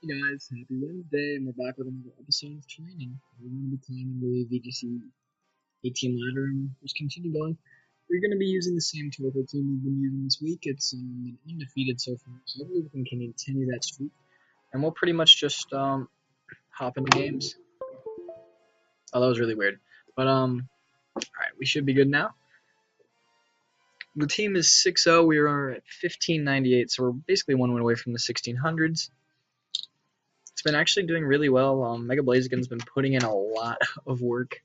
Hey guys, happy Wednesday, and we're back with another episode of training. We're going to be climbing the VGC 18 ladder and just continue going. We're going to be using the same Torkoal team we've been using this week. It's been undefeated so far, so hopefully we can continue that streak. And we'll pretty much just hop into games. Oh, that was really weird. But, alright, we should be good now. The team is 6-0. We are at 1598, so we're basically one win away from the 1600s. It's been actually doing really well. Mega Blaziken's been putting in a lot of work,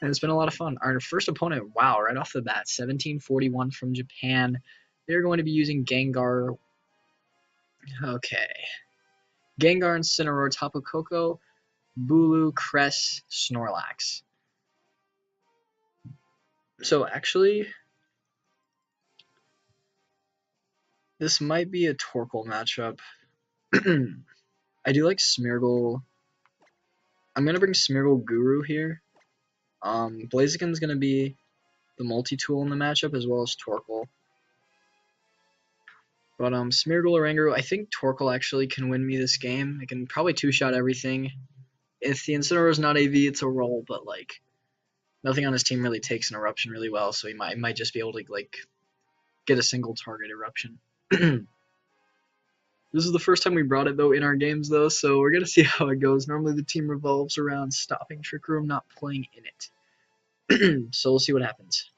and it's been a lot of fun. Our first opponent, wow, right off the bat, 1741 from Japan. They're going to be using Gengar. Okay. Gengar, Incineroar, Tapu Koko, Bulu, Cress, Snorlax. So actually, this might be a Torkoal matchup. I do like Smeargle. I'm going to bring Smeargle Guru here. Blaziken's going to be the multi-tool in the matchup as well as Torkoal. But Smeargle or Oranguru, I think Torkoal actually can win me this game. It can probably two-shot everything. If the Incineroar is not AV, it's a roll, but like nothing on his team really takes an eruption really well, so he might just be able to like get a single target eruption. This is the first time we brought it though in our games though, so we're gonna see how it goes. Normally the team revolves around stopping Trick Room, not playing in it. So we'll see what happens.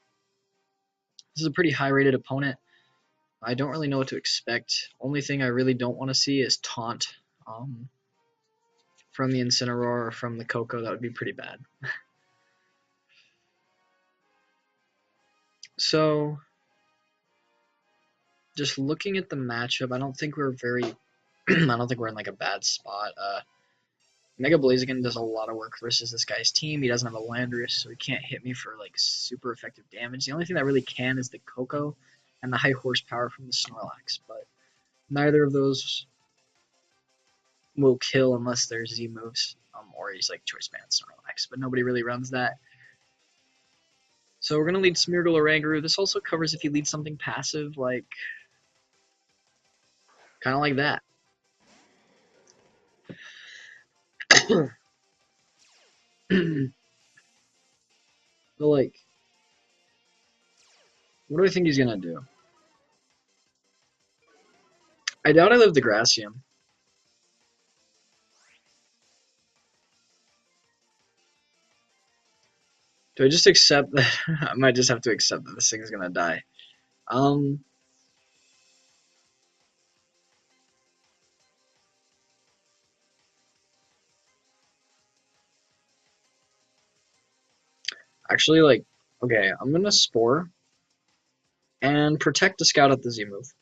This is a pretty high-rated opponent. I don't really know what to expect. Only thing I really don't want to see is Taunt from the Incineroar or from the Koko. That would be pretty bad. So, just looking at the matchup, I don't think we're very... I don't think we're in like a bad spot. Mega Blaziken does a lot of work versus this guy's team. He doesn't have a Landorus, so he can't hit me for like super effective damage. The only thing that really can is the Koko and the high horsepower from the Snorlax, but neither of those will kill unless there's Z moves, or he's like Choice Band Snorlax, but nobody really runs that. So we're going to lead Smeargle or Oranguru. This also covers if he leads something passive, like, kind of like that. But like, what do I think he's going to do? I doubt I live the Gracium. Do I just accept that? I might just have to accept that this thing's gonna die. Um, Actually, like, okay, I'm gonna Spore and protect the Scout at the Z move.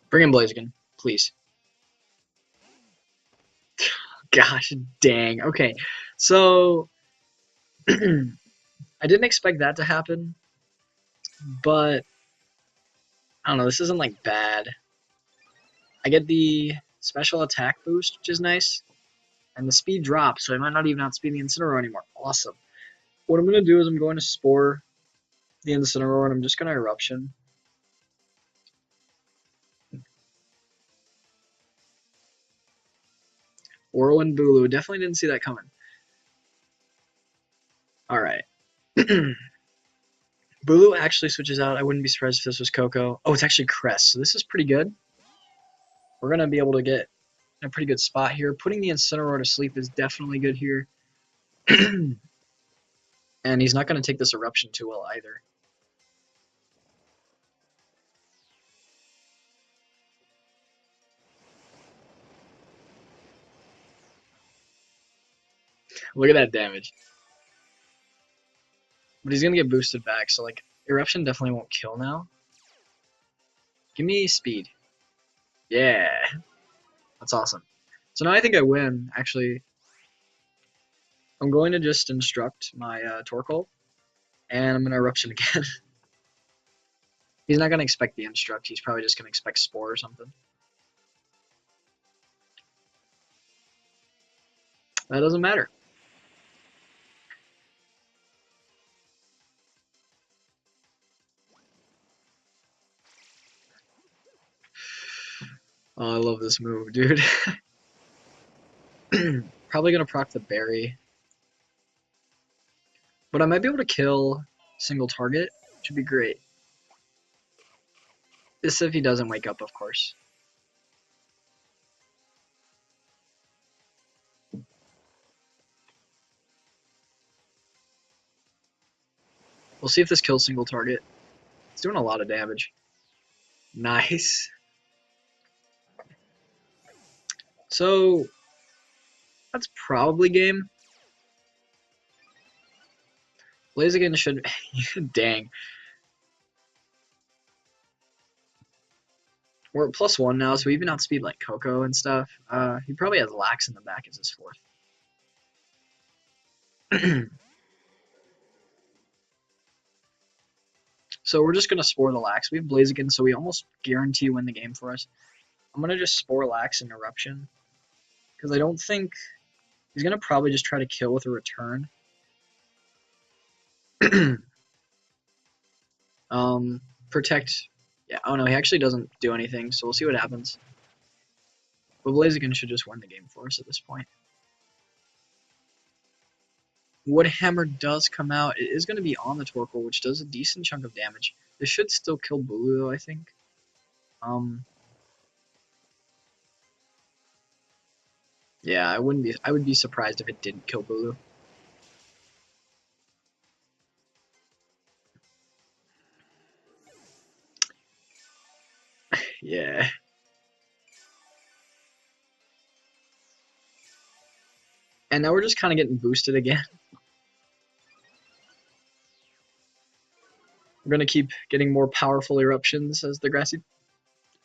Bring in Blaziken, please. Gosh, dang. Okay, so I didn't expect that to happen, but I don't know. This isn't like bad. I get the special attack boost, which is nice, and the speed drops, so I might not even outspeed the Incineroar anymore. Awesome. What I'm gonna do is I'm going to Spore the Incineroar, and I'm just gonna Eruption. Whirlwind Bulu. Definitely didn't see that coming. Alright. Bulu actually switches out. I wouldn't be surprised if this was Koko. Oh, it's actually Cress, so this is pretty good. We're going to be able to get in a pretty good spot here. Putting the Incineroar to sleep is definitely good here. And he's not going to take this Eruption too well either. Look at that damage. But he's going to get boosted back, so like Eruption definitely won't kill now. Give me speed. Yeah. That's awesome. So now I think I win, actually. I'm going to just instruct my Torkoal, and I'm going to Eruption again. He's not going to expect the instruct. He's probably just going to expect Spore or something. That doesn't matter. Oh, I love this move, dude. Probably gonna proc the berry. But I might be able to kill single target. Should be great. This if he doesn't wake up, of course. We'll see if this kills single target. It's doing a lot of damage. Nice. So, that's probably game. Blaziken should... Dang. We're at +1 now, so we even outspeed like Coco and stuff. He probably has Lax in the back as his fourth. So we're just going to Spore the Lax. We have Blaziken, so we almost guarantee win the game for us. I'm going to just Spore Lax and Eruption. Because I don't think... He's going to probably just try to kill with a return. Protect... Yeah, oh no, he actually doesn't do anything, so we'll see what happens. But Blaziken should just win the game for us at this point. Woodhammer does come out. It is going to be on the Torkoal, which does a decent chunk of damage. This should still kill Bulu, though, I think. Yeah, I would be surprised if it didn't kill Bulu. Yeah. And now we're just kind of getting boosted again. We're going to keep getting more powerful eruptions as the grassy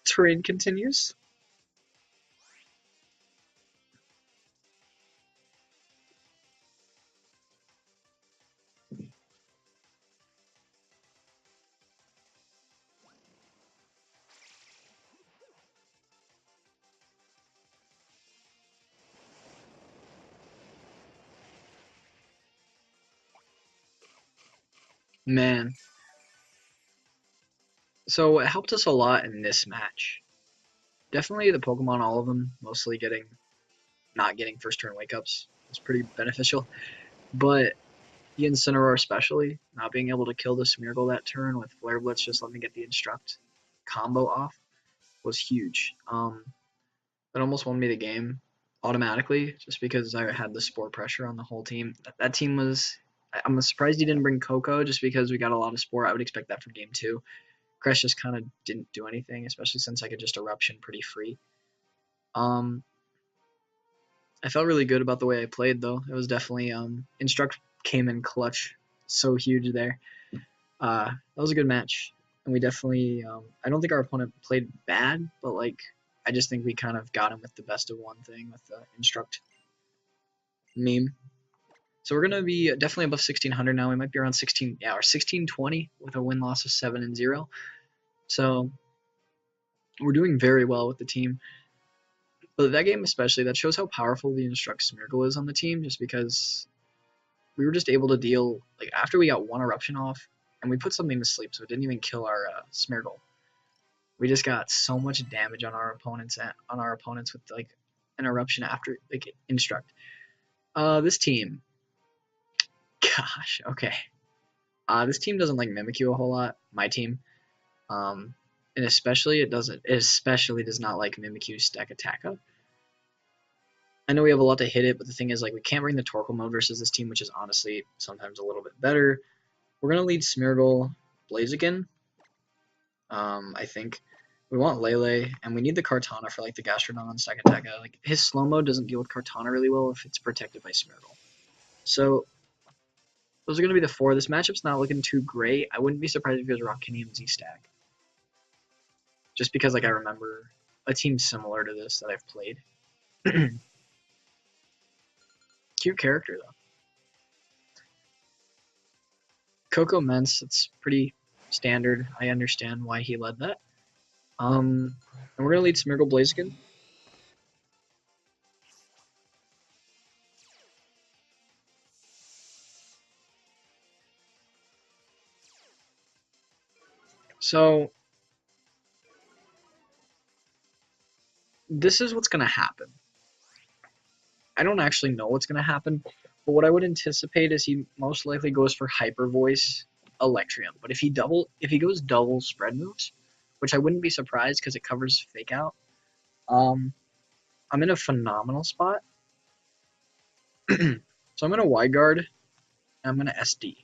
terrain continues. Man. So it helped us a lot in this match. Definitely the Pokemon, all of them, mostly not getting first turn wake ups. It's pretty beneficial. But the Incineroar especially, not being able to kill the Smeargle that turn with Flare Blitz, just let me get the Instruct combo off, was huge. That almost won me the game automatically, just because I had the Spore pressure on the whole team. That team was... I'm surprised he didn't bring Coco, just because we got a lot of Spore. I would expect that from game 2. Crash just kind of didn't do anything, especially since I could just Eruption pretty free. I felt really good about the way I played, though. It was definitely... Instruct came in clutch. So huge there. That was a good match. And we definitely... I don't think our opponent played bad, but, like, I just think we kind of got him with the best of one thing with the Instruct meme. So we're going to be definitely above 1600 now. We might be around 16... Yeah, or 1620 with a win-loss of 7-0. So we're doing very well with the team. But that game especially, that shows how powerful the Instruct Smeargle is on the team, just because we were just able to deal, like, after we got one Eruption off, and we put something to sleep, so it didn't even kill our Smeargle. We just got so much damage on our opponents with, like, an Eruption after, like, Instruct. This team, gosh, okay. This team doesn't like Mimikyu a whole lot, my team. And especially it especially does not like Mimikyu Stack Attacka. I know we have a lot to hit it, but the thing is, like, we can't bring the Torkoal mode versus this team, which is honestly sometimes a little bit better. We're gonna lead Smeargle Blaziken. I think we want Lele, and we need the Kartana for, like, the Gastrodon and Stack Attacka. Like, his slow mode doesn't deal with Kartana really well if it's protected by Smeargle. So those are gonna be the 4. This matchup's not looking too great. I wouldn't be surprised if he was Rockinium Z-Stack. Just because, like, I remember a team similar to this that I've played. Cute character, though. Coco Mence, it's pretty standard. I understand why he led that. And we're going to lead Smeargle Blaziken. So this is what's gonna happen. I don't actually know what's gonna happen, but what I would anticipate is he most likely goes for Hyper Voice Electrium. But if he goes double spread moves, which I wouldn't be surprised because it covers Fake Out, um, I'm in a phenomenal spot. So I'm gonna wide guard and I'm gonna SD.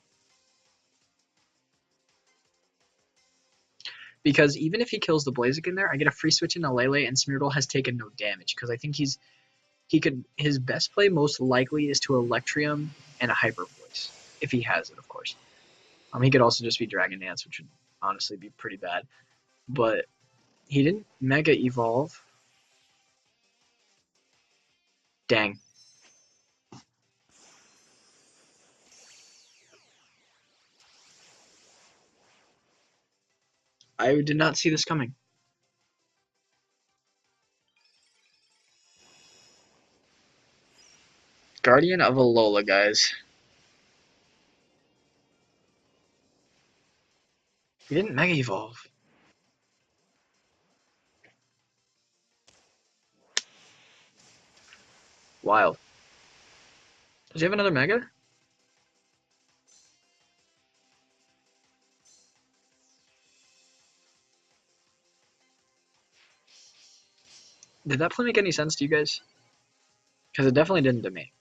Because even if he kills the Blaziken there, I get a free switch into Lele and Smeargle has taken no damage. Because I think his best play most likely is to Electrium and a Hyper Voice. If he has it, of course. He could also just be Dragon Dance, which would honestly be pretty bad. But he didn't Mega Evolve. Dang. I did not see this coming. Guardian of Alola, guys. He didn't Mega Evolve. Wild. Does he have another Mega? Did that play make any sense to you guys? Because it definitely didn't to me.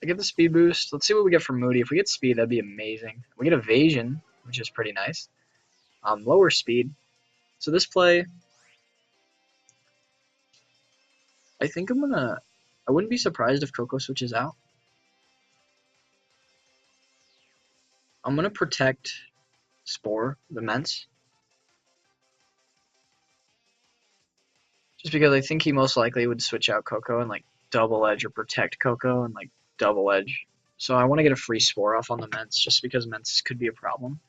I get the speed boost. Let's see what we get from Moody. If we get speed, that'd be amazing. We get evasion, which is pretty nice. Lower speed. So this play, I think I'm gonna. I wouldn't be surprised if Coco switches out. I'm gonna protect Spore, the Mence, just because I think he most likely would switch out Coco and like double edge or protect Coco and like double edge. So I want to get a free Spore off on the Mence, just because Mence could be a problem.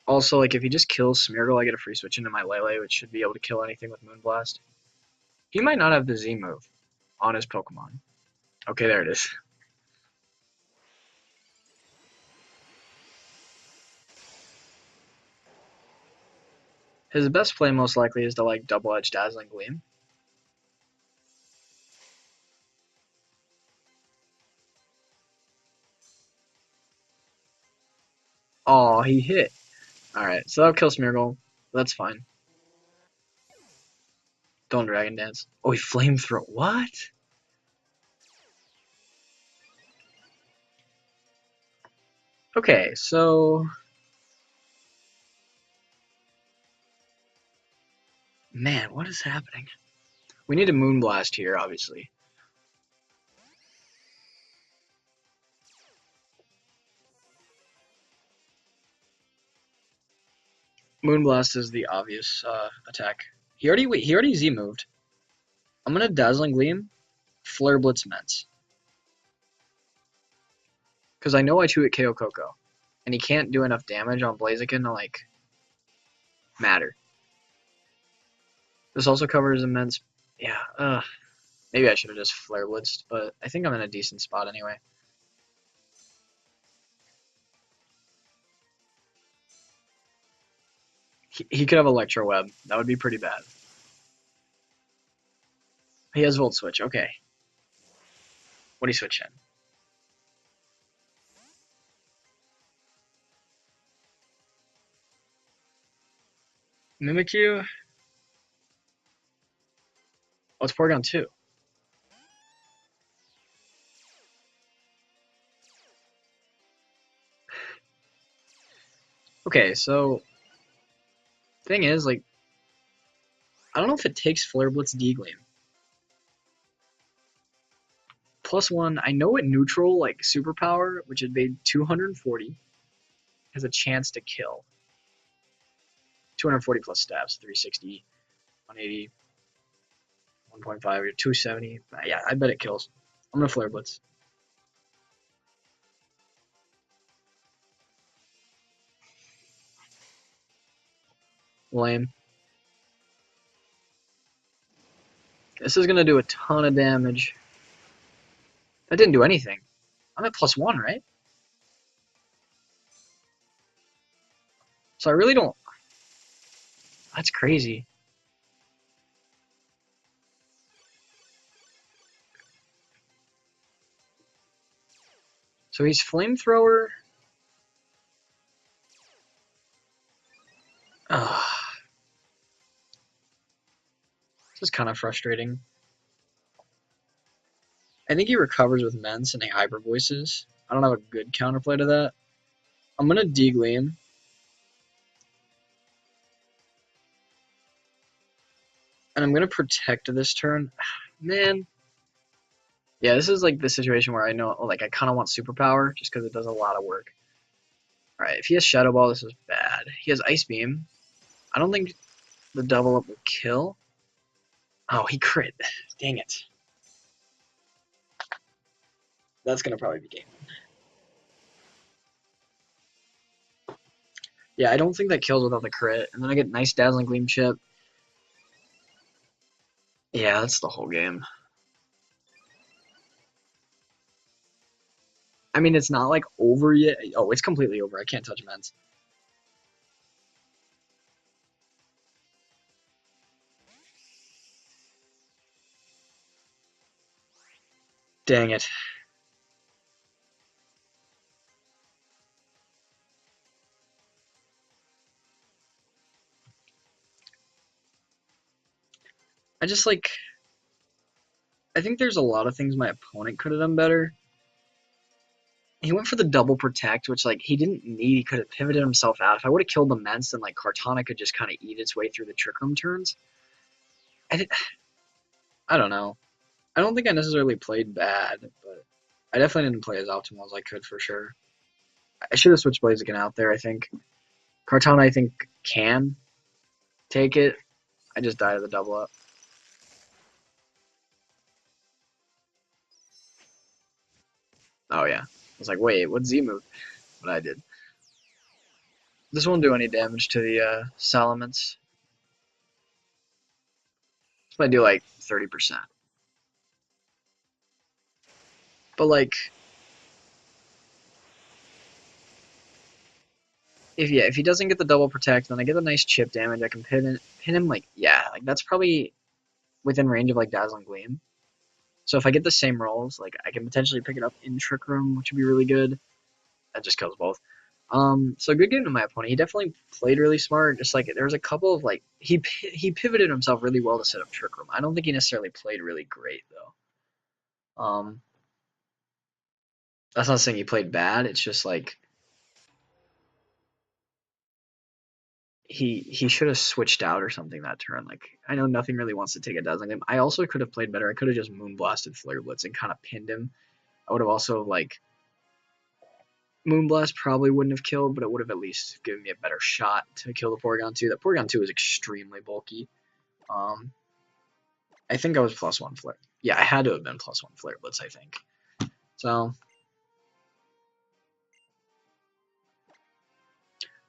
Also, like if he just kills Smeargle, I get a free switch into my Lele, which should be able to kill anything with Moonblast. He might not have the Z move on his Pokemon. Okay, there it is. His best play most likely is to like double edge Dazzling Gleam. Oh, he hit. Alright, so that'll kill Smeargle. That's fine. Don't Dragon Dance. Oh, he Flamethrower. What? Okay, so... Man, what is happening? We need a Moonblast here, obviously. Moonblast is the obvious attack. He already Z moved. I'm gonna Dazzling Gleam, Flare Blitz Mence. Because I know I 2-hit KO Coco. And he can't do enough damage on Blaziken to, like, matter. This also covers immense... Yeah, maybe I should have just Flare Blitzed, but I think I'm in a decent spot anyway. He could have Electro Web. That would be pretty bad. He has Volt Switch. Okay. What do you switch in? Mimikyu? Oh, it's Porygon 2. Okay, so... Thing is, like... I don't know if it takes Flare Blitz D-Gleam. +1, I know at neutral, like, Superpower, which would be 240, has a chance to kill. 240 plus stabs, 360, 180, 1.5, or 270. Yeah, I bet it kills. I'm gonna Flare Blitz. Lame. This is gonna do a ton of damage. That didn't do anything. I'm at +1, right? So I really don't. That's crazy. So he's flamethrower. Ugh. This is kind of frustrating. I think he recovers with Mence and Hyper Voices. I don't have a good counterplay to that. I'm gonna Degleam. And I'm gonna protect this turn. Man. Yeah, this is like the situation where I know, like, I kind of want Superpower just because it does a lot of work. Alright, if he has Shadow Ball, this is bad. He has Ice Beam. I don't think the double up will kill. Oh, he crit. Dang it. That's gonna probably be game. Yeah, I don't think that kills without the crit. And then I get nice Dazzling Gleam chip. Yeah, that's the whole game. I mean, it's not like over yet. Oh, it's completely over. I can't touch Mence. Dang it. I just like. I think there's a lot of things my opponent could have done better. He went for the double protect, which like he didn't need. He could have pivoted himself out. If I would have killed the Mence, then like Kartana could just kind of eat its way through the Trick Room turns. I, I don't know. I don't think I necessarily played bad, but I definitely didn't play as optimal as I could for sure. I should have switched Blaziken out there, I think. Kartana, I think, can take it. I just died of the double up. Oh, yeah. I was like, wait, what Z move? But I did. This won't do any damage to the Salamence. This might do like 30%. But like, if he doesn't get the double protect, then I get a nice chip damage. I can pin him like, yeah, like that's probably within range of like Dazzling Gleam. So if I get the same rolls, like I can potentially pick it up in Trick Room, which would be really good. That just kills both. So good game to my opponent. He definitely played really smart. Just like there was a couple of like he pivoted himself really well to set up Trick Room. I don't think he necessarily played really great though. That's not saying he played bad. It's just like he should have switched out or something that turn. Like I know nothing really wants to take a dozen him. I also could have played better. I could have just Moonblasted Flare Blitz and kind of pinned him. I would have also like Moonblast probably wouldn't have killed, but it would have at least given me a better shot to kill the Porygon 2. That Porygon 2 is extremely bulky. I think I was +1 Flare. Yeah, I had to have been +1 Flare Blitz, I think. So,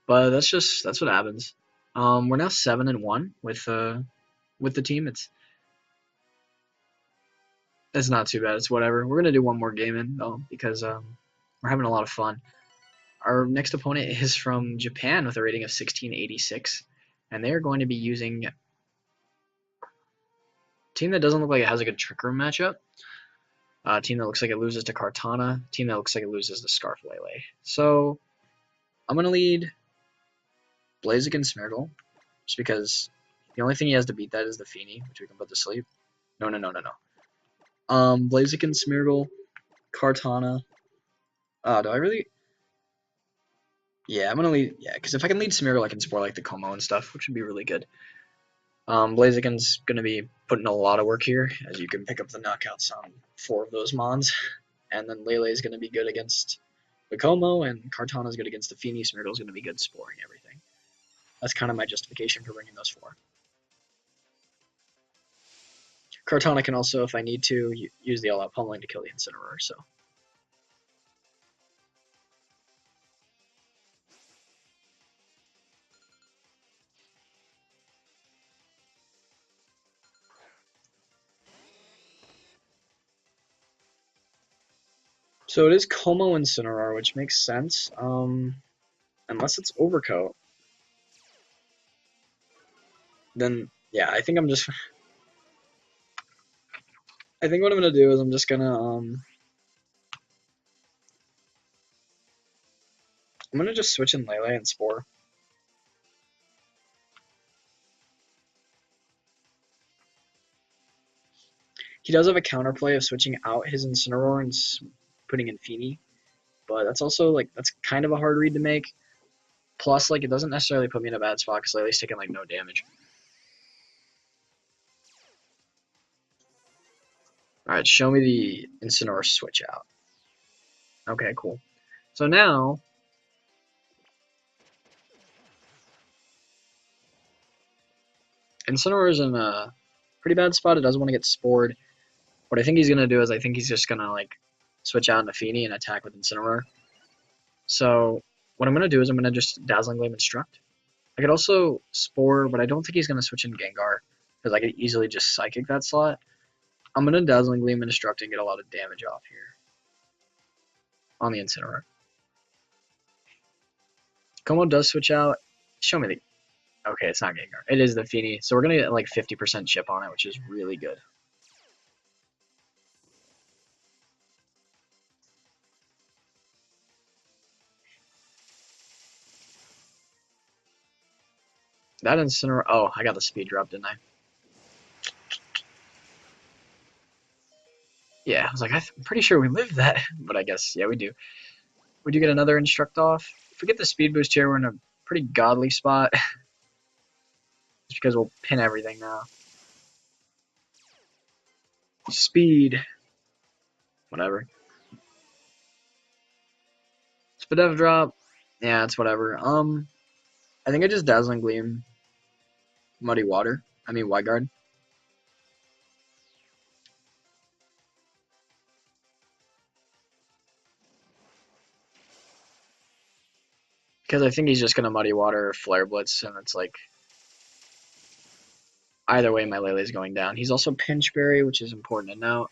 but that's what happens. We're now 7-1 with the team. It's not too bad. It's whatever. We're gonna do one more game in though because we're having a lot of fun. Our next opponent is from Japan with a rating of 1686, and they are going to be using a team that doesn't look like it has a good Trick Room matchup. Team that looks like it loses to Kartana. Team that looks like it loses to Scarflele. So I'm gonna lead Blaziken Smeargle, just because the only thing he has to beat that is the Feeny, which we can put to sleep. No. Blaziken Smeargle, Kartana. Do I really? Yeah, I'm gonna lead. Yeah, because if I can lead Smeargle, I can support like the Como and stuff, which would be really good. Blaziken's gonna be putting a lot of work here, as you can pick up the knockouts on 4 of those mons, and then Lele is gonna be good against the Como, and Kartana's good against the Feeny. Smeargle's gonna be good sporing everything. That's kind of my justification for bringing those 4. Kartana can also, if I need to, use the all-out pummeling to kill the Incineroar, so. So it is Como Incineroar, which makes sense. Unless it's Overcoat. Then, yeah, I think I think what I'm gonna do is I'm just gonna just switch in Lele and Spore. He does have a counterplay of switching out his Incineroar and putting in Feeny, but that's also, like, that's kind of a hard read to make. Plus, like, it doesn't necessarily put me in a bad spot because Lele's taking, like, no damage. Alright, show me the Incineroar switch out. Okay, cool. So now, Incineroar is in a pretty bad spot. It doesn't want to get Spored. What I think he's going to do is I think he's just going to, like, switch out into Feeny and attack with Incineroar. So what I'm going to do is I'm going to just Dazzling Gleam Instruct. I could also Spore, but I don't think he's going to switch in Gengar because I could easily just Psychic that slot. I'm going to Dazzling Gleam Instruct and get a lot of damage off here on the Incineroar. Como does switch out. Show me the... Okay, it's not Gengar. It is the Feeny. So we're going to get like 50% chip on it, which is really good. That Incineroar... Oh, I got the speed drop, didn't I? Yeah, I was like, I'm pretty sure we lived that. But I guess, yeah, we do. We do get another Instruct off. If we get the speed boost here, we're in a pretty godly spot. Just because we'll pin everything now. Speed. Whatever. Spadev drop. Yeah, it's whatever. I think I just Dazzling Gleam. Muddy Water. I mean, Wide Guard. Because I think he's just going to Muddy Water or Flare Blitz, and it's like... Either way, my Lele's going down. He's also Pinch Berry, which is important to note.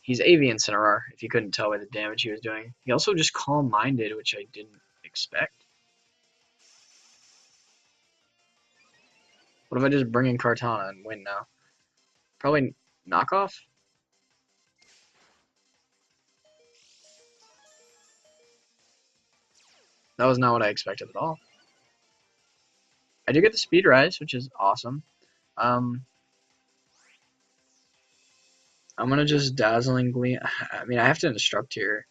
He's AV Incineroar, if you couldn't tell by the damage he was doing. He also just Calm Minded, which I didn't expect. What if I just bring in Kartana and win now? Probably knockoff? That was not what I expected at all. I do get the Speed Rise, which is awesome. I'm gonna just Dazzling Gleam. I mean, I have to Instruct here.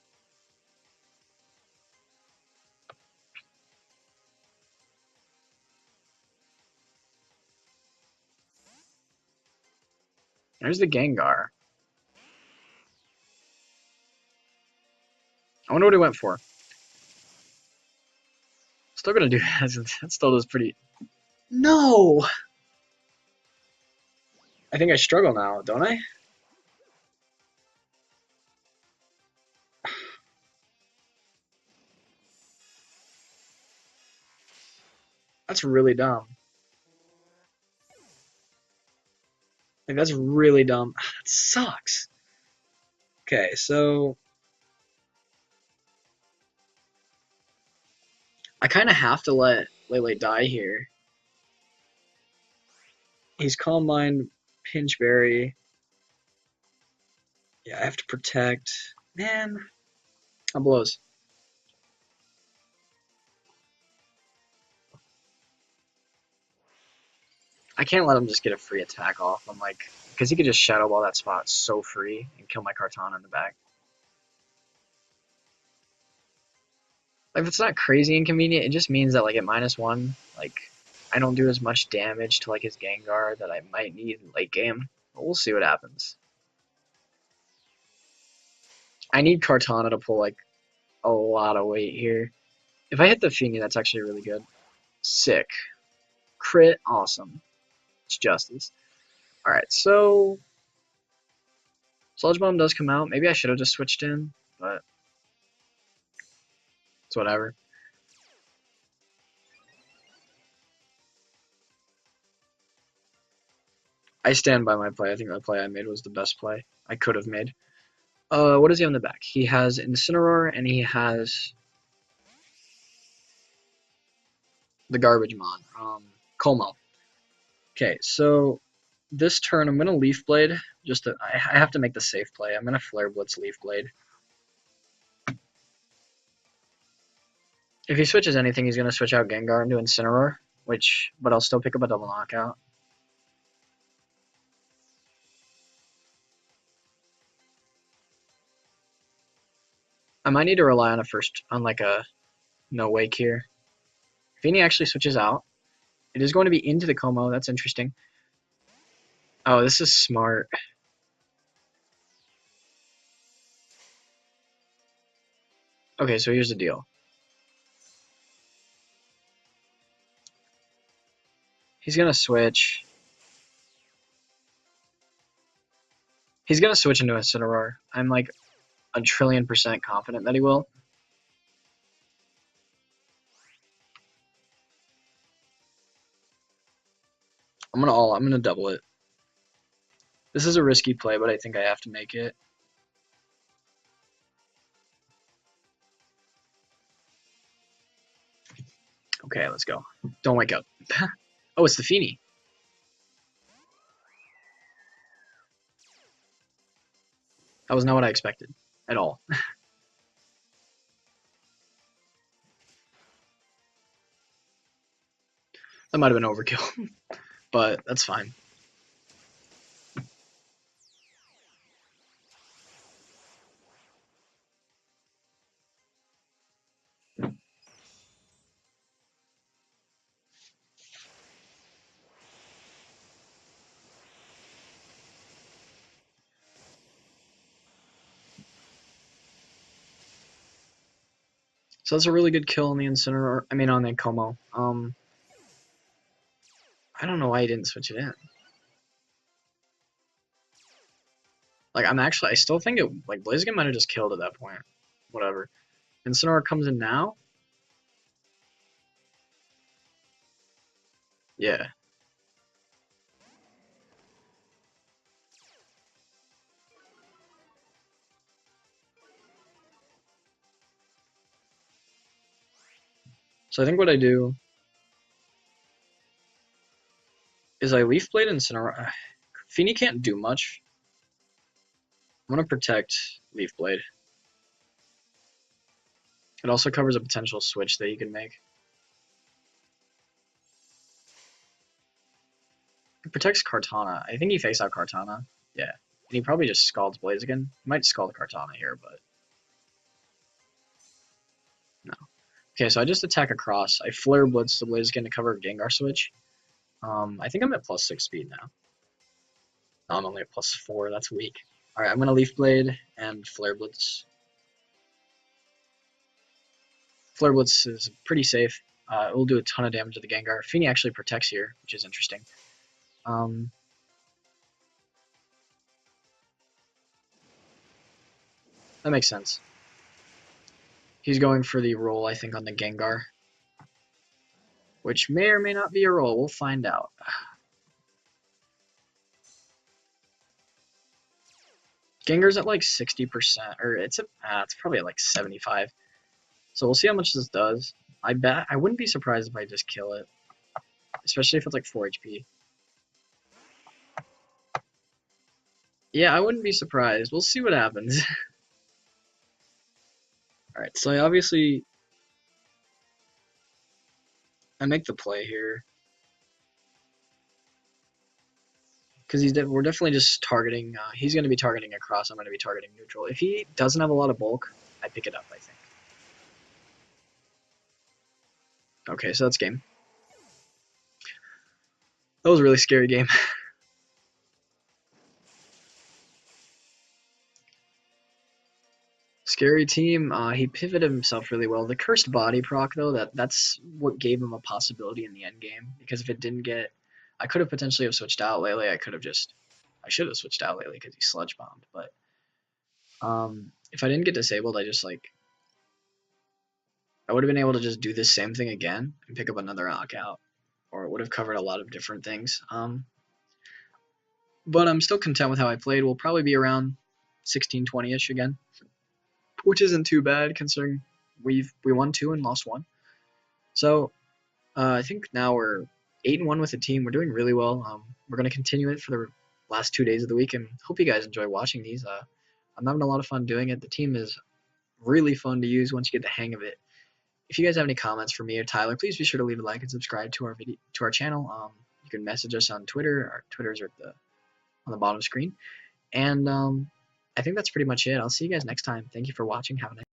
There's the Gengar. I wonder what he went for. Still gonna do that. That still does pretty... No! I think I struggle now, don't I? That's really dumb. Like, that's really dumb. That sucks. Okay, so... I kind of have to let Lele die here. He's Calm Mind, Pinch Berry. Yeah, I have to protect. Man, that blows. I can't let him just get a free attack off. I'm like, because he could just Shadow Ball that spot so free and kill my Kartana in the back. Like, if it's not crazy inconvenient, it just means that, like, at -1, like, I don't do as much damage to, like, his Gengar that I might need in late game. But we'll see what happens. I need Kartana to pull, like, a lot of weight here. If I hit the Feeny, that's actually really good. Sick. Crit, awesome. It's justice. Alright, so... Sludge Bomb does come out. Maybe I should have just switched in, but... It's whatever. I stand by my play. I think the play I made was the best play I could have made. What does he have in the back? He has Incineroar and he has the garbage mon, Como. Okay, so this turn I'm gonna Leaf Blade. I have to make the safe play. I'm gonna Flare Blitz Leaf Blade. If he switches anything, he's gonna switch out Gengar into Incineroar, but I'll still pick up a double knockout. I might need to rely on like a no wake here. If he actually switches out, it is going to be into the Como. That's interesting. Oh, this is smart. Okay, so here's the deal. He's gonna switch. He's gonna switch into Incineroar. I'm like a trillion% confident that he will. I'm gonna double it. This is a risky play, but I think I have to make it. Okay, let's go. Don't wake up. Oh, it's the Feeny. That was not what I expected at all. That might have been overkill, but that's fine. So that's a really good kill on the Incineroar. I mean, on the Como. I don't know why he didn't switch it in. Like, I still think Blaziken might have just killed at that point. Whatever. Incineroar comes in now. Yeah. So I think what I do is I Leaf Blade Incineroar. Feeny can't do much. I'm gonna protect Leaf Blade. It also covers a potential switch that you can make. It protects Kartana. I think he fakes out Kartana. Yeah. And he probably just scalds Blaziken. He might scald Kartana here, but no. Okay, so I just attack across. I Flare Blitz the Blaziken to cover Gengar switch. I think I'm at +6 speed now. No, I'm only at +4. That's weak. Alright, I'm gonna Leaf Blade and Flare Blitz. Flare Blitz is pretty safe. It will do a ton of damage to the Gengar. Feeny actually protects here, which is interesting. That makes sense. He's going for the roll, I think, on the Gengar, which may or may not be a roll. We'll find out. Gengar's at like 60%, or it's probably at like 75. So we'll see how much this does. I wouldn't be surprised if I just kill it, especially if it's like 4 HP. Yeah, I wouldn't be surprised. We'll see what happens. Alright, so I make the play here. Because we're definitely just targeting, he's going to be targeting across, I'm going to be targeting neutral. If he doesn't have a lot of bulk, I pick it up, I think. Okay, so that's game. That was a really scary game. Scary team. He pivoted himself really well. The cursed body proc though, that's what gave him a possibility in the end game. Because if it didn't get, I could have potentially have switched out Lele. I should have switched out Lele because he sludge bombed. But if I didn't get disabled, I would have been able to just do this same thing again and pick up another knockout, or it would have covered a lot of different things. But I'm still content with how I played. We'll probably be around 16-20-ish again, which isn't too bad considering we won 2 and lost 1. So I think now we're 8-1 with the team. We're doing really well. We're going to continue it for the last 2 days of the week, and hope you guys enjoy watching these. I'm having a lot of fun doing it. The team is really fun to use once you get the hang of it. If you guys have any comments for me or Tyler, please be sure to leave a like and subscribe to our channel. You can message us on Twitter. Our Twitters are on the bottom screen. And I think that's pretty much it. I'll see you guys next time. Thank you for watching. Have a nice